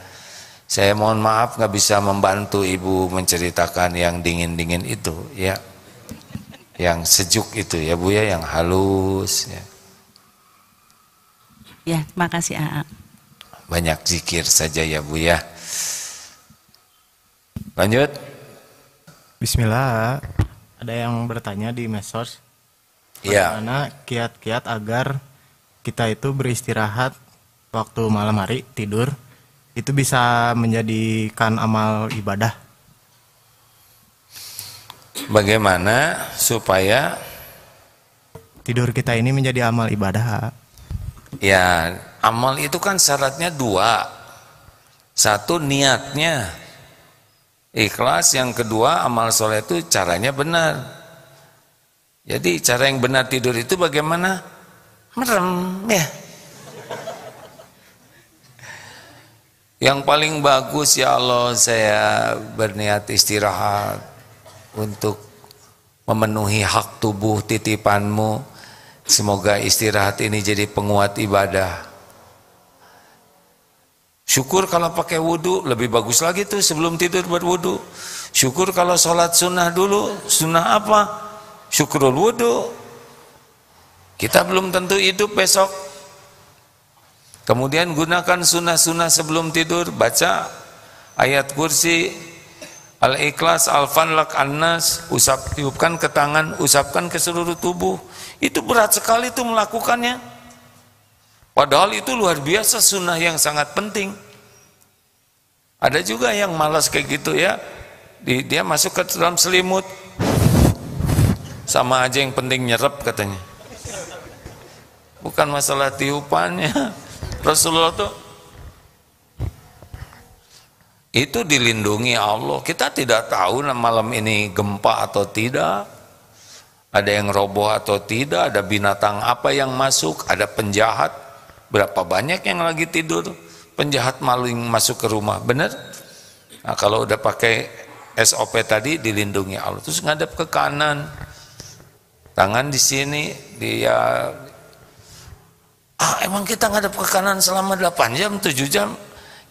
saya mohon maaf nggak bisa membantu ibu menceritakan yang dingin-dingin itu, ya, yang sejuk itu, ya Bu ya, yang halus. Ya, ya terima kasih AA. Banyak zikir saja ya Bu ya. Lanjut. Bismillah. Ada yang bertanya di medsos, bagaimana kiat-kiat agar kita itu beristirahat waktu malam hari tidur itu bisa menjadikan amal ibadah. Bagaimana supaya tidur kita ini menjadi amal ibadah? Ya, amal itu kan syaratnya dua. Satu, niatnya ikhlas, yang kedua amal soleh itu caranya benar. Jadi cara yang benar tidur itu bagaimana? Merem, ya. Yang paling bagus, ya Allah, saya berniat istirahat untuk memenuhi hak tubuh titipanmu. Semoga istirahat ini jadi penguat ibadah. Syukur kalau pakai wudhu, lebih bagus lagi tuh sebelum tidur berwudhu. Syukur kalau sholat sunnah dulu. Sunnah apa? Syukurul wudhu. Kita belum tentu hidup besok. Kemudian gunakan sunnah-sunnah sebelum tidur. Baca ayat kursi, Al-Ikhlas, Al-Falaq, An-Nas. Tiupkan ke tangan, usapkan ke seluruh tubuh. Itu berat sekali tuh melakukannya. Padahal itu luar biasa, sunnah yang sangat penting. Ada juga yang malas kayak gitu ya. Dia masuk ke dalam selimut. Sama aja, yang penting nyerap katanya. Bukan masalah tiupannya. Rasulullah tuh itu dilindungi Allah. Kita tidak tahu malam ini gempa atau tidak. Ada yang roboh atau tidak, ada binatang apa yang masuk, ada penjahat. Berapa banyak yang lagi tidur, penjahat maling masuk ke rumah, benar? Nah, kalau udah pakai SOP tadi, dilindungi Allah. Terus ngadep ke kanan, tangan di sini, dia emang kita ngadep ke kanan selama 8 jam, 7 jam?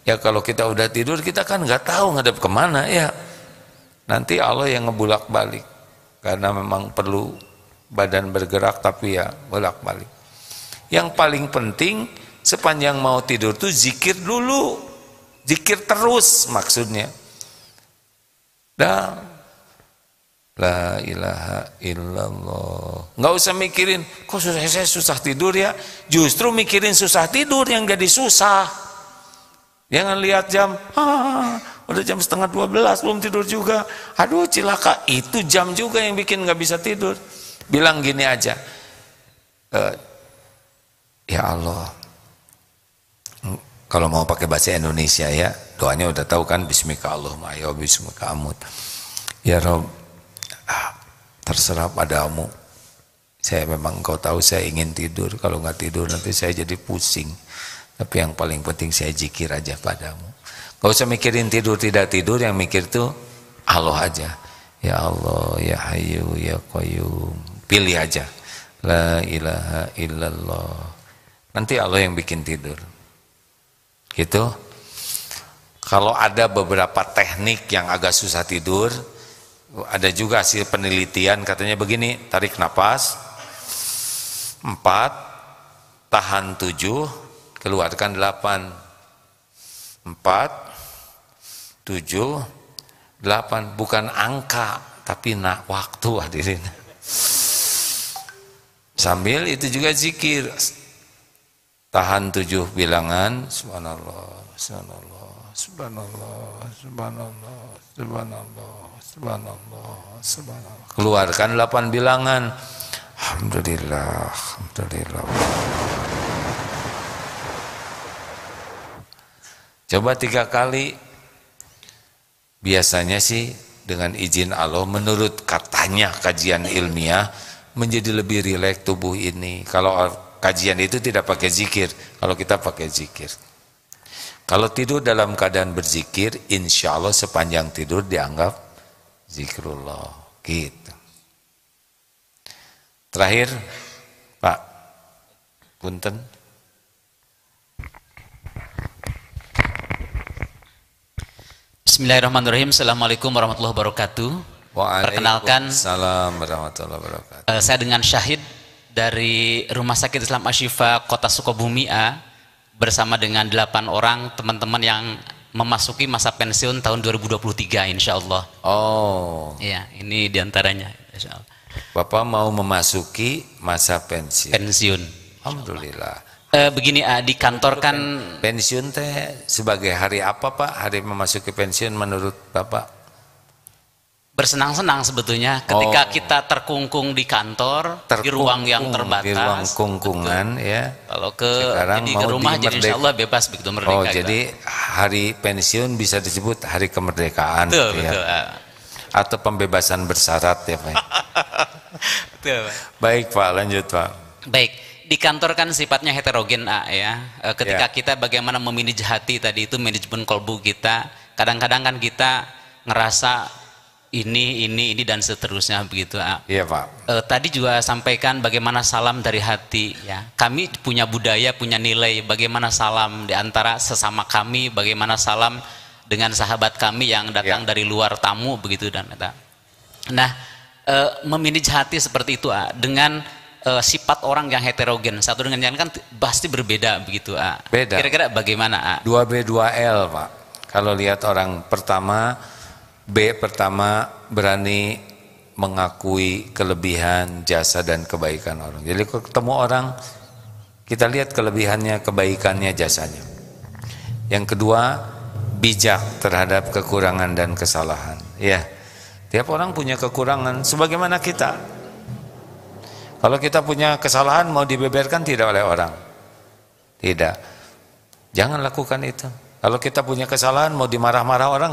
Ya kalau kita udah tidur, kita kan nggak tahu ngadep kemana ya. Nanti Allah yang ngebulak balik, karena memang perlu badan bergerak, tapi ya bolak balik. Yang paling penting sepanjang mau tidur tuh zikir dulu, zikir terus maksudnya. Dan la ilaha illallah. Nggak usah mikirin, kok saya susah tidur ya. Justru mikirin susah tidur yang jadi susah. Jangan lihat jam, udah jam 11:30 belum tidur juga. Aduh cilaka, itu jam juga yang bikin nggak bisa tidur. Bilang gini aja, ya Allah, kalau mau pakai bahasa Indonesia ya, doanya udah tahu kan, Bismika Allahumma ya Bismika amut. Ya Rob, terserah padamu. Saya memang kau tahu saya ingin tidur. Kalau nggak tidur nanti saya jadi pusing. Tapi yang paling penting saya zikir aja padamu. Gak usah mikirin tidur tidak tidur, yang mikir tuh Allah aja. Ya Allah, ya Hayyu, ya Qayyum. Pilih aja. La ilaha illallah. Nanti Allah yang bikin tidur. Gitu. Kalau ada beberapa teknik yang agak susah tidur, ada juga hasil penelitian katanya begini, tarik napas 4, tahan 7, keluarkan 8. 4, 7, 8, bukan angka tapi waktu hadirin. Sambil itu juga zikir, tahan 7 bilangan, subhanallah, subhanallah, subhanallah, subhanallah, subhanallah, subhanallah, subhanallah. Keluarkan 8 bilangan, alhamdulillah, alhamdulillah. Coba 3 kali. Biasanya sih dengan izin Allah, menurut katanya kajian ilmiah, menjadi lebih rileks tubuh ini. Kalau kajian itu tidak pakai zikir, kalau kita pakai zikir. Kalau tidur dalam keadaan berzikir, insya Allah sepanjang tidur dianggap zikrullah. Gitu. Terakhir, Pak Punten. Bismillahirrahmanirrahim. Assalamualaikum warahmatullahi wabarakatuh. Perkenalkan, Waalaikumsalam warahmatullahi wabarakatuh. Saya dengan Syahid dari Rumah Sakit Islam Ashifa Kota Sukabumi A, bersama dengan 8 orang teman-teman yang memasuki masa pensiun tahun 2023 insya Allah. Oh. Iya, ini diantaranya. Insya Allah. Bapak mau memasuki masa pensiun. Pensiun. Alhamdulillah. Begini, di kantor kan pensiun teh sebagai hari apa Pak? Hari memasuki pensiun menurut Bapak? Bersenang-senang sebetulnya ketika kita terkungkung di kantor, di ruang yang terbatas, di ruang kungkungan. Betul. Ya. Kalau jadi ke rumah jadi insya Allah bebas begitu merdeka. Oh, jadi hari pensiun bisa disebut hari kemerdekaan. Betul, ya. Betul. Atau pembebasan bersyarat ya Pak. Betul, Pak. Baik Pak, lanjut Pak. Baik, di kantor kan sifatnya heterogen ya. Ketika kita bagaimana memanage hati tadi itu manajemen kolbu kita. Kadang-kadang kan kita ngerasa ini dan seterusnya begitu. Iya Pak. Tadi juga sampaikan bagaimana salam dari hati ya. Kami punya budaya, punya nilai bagaimana salam di antara sesama kami, bagaimana salam dengan sahabat kami yang datang dari luar tamu begitu dan eta. Nah, memanage hati seperti itu dengan sifat orang yang heterogen satu dengan yang lain kan pasti berbeda begitu. Beda. Kira-kira bagaimana? 2B 2L Pak. Kalau lihat orang pertama, B pertama berani mengakui kelebihan, jasa dan kebaikan orang. Jadi kalau ketemu orang kita lihat kelebihannya, kebaikannya, jasanya. Yang kedua, bijak terhadap kekurangan dan kesalahan. Ya, tiap orang punya kekurangan sebagaimana kita. Kalau kita punya kesalahan mau dibeberkan tidak oleh orang. Tidak. Jangan lakukan itu. Kalau kita punya kesalahan mau dimarah-marah orang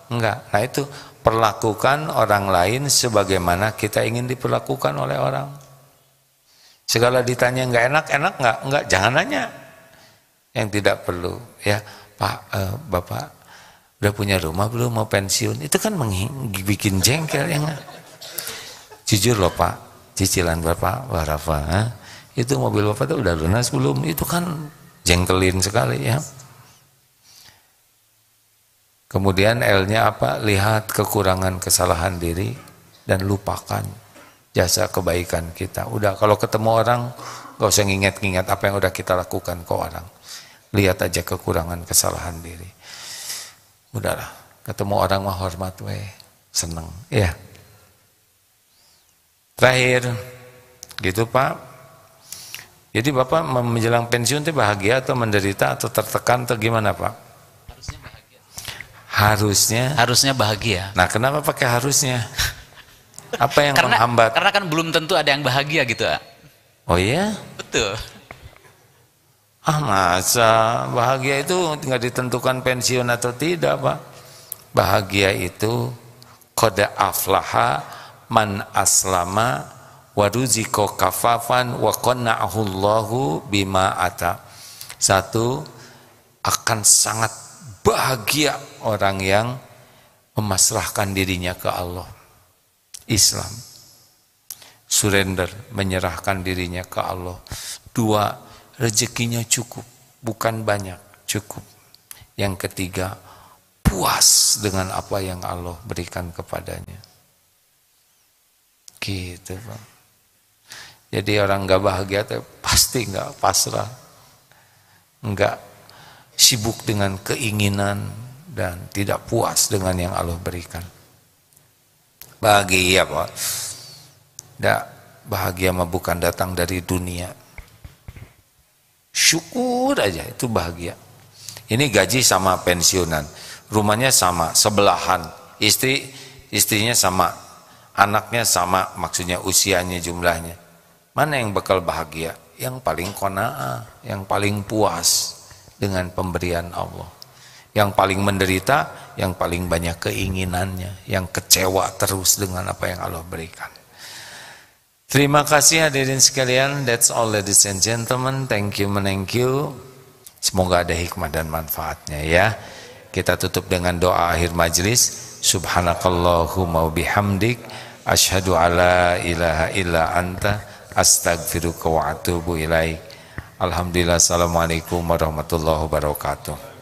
enggak. Nah itu perlakukan orang lain sebagaimana kita ingin diperlakukan oleh orang. Segala ditanya enggak enak enggak, jangan nanya yang tidak perlu. Ya Pak, Bapak udah punya rumah belum, mau pensiun? Itu kan bikin jengkel ya enggak? Jujur loh Pak, cicilan Bapak berapa? Itu mobil Bapak itu udah lunas belum? Itu kan jengkelin sekali ya. Kemudian L-nya apa? Lihat kekurangan kesalahan diri dan lupakan jasa kebaikan kita. Udah kalau ketemu orang gak usah nginget-nginget apa yang udah kita lakukan ke orang. Lihat aja kekurangan kesalahan diri. Udahlah, ketemu orang mah hormat we, seneng. Ya. Terakhir, gitu Pak. Jadi Bapak menjelang pensiun itu bahagia atau menderita atau tertekan atau gimana Pak? Harusnya bahagia. Nah, kenapa pakai harusnya? Apa yang menghambat? Karena kan belum tentu ada yang bahagia gitu. Oh iya? Betul. Masa bahagia itu nggak ditentukan pensiun atau tidak Pak? Bahagia itu qad aflaha man aslama wa ruziko kafafan wa qanna'ahu Allahu bima ata. Satu, akan sangat bahagia orang yang memasrahkan dirinya ke Allah. Islam, surrender, menyerahkan dirinya ke Allah. Dua, rezekinya cukup, bukan banyak, cukup. Yang ketiga, puas dengan apa yang Allah berikan kepadanya. Gitu Pak. Jadi orang gak bahagia itu pasti gak pasrah, gak sibuk dengan keinginan dan tidak puas dengan yang Allah berikan. Bahagia Pak. Tidak, bahagia mah bukan datang dari dunia. Syukur aja itu bahagia. Ini gaji sama pensiunan, rumahnya sama, sebelahan, istrinya sama, anaknya sama, maksudnya usianya jumlahnya. Mana yang bakal bahagia? Yang paling qanaah, yang paling puas dengan pemberian Allah. Yang paling menderita, yang paling banyak keinginannya, yang kecewa terus dengan apa yang Allah berikan. Terima kasih hadirin sekalian. That's all ladies and gentlemen. Thank you. Semoga ada hikmah dan manfaatnya ya. Kita tutup dengan doa akhir majlis. Subhanakallahumma bihamdik asyhadu alla ilaha illa anta astaghfiruka wa atubu ilaik. Alhamdulillah. Assalamualaikum warahmatullahi wabarakatuh.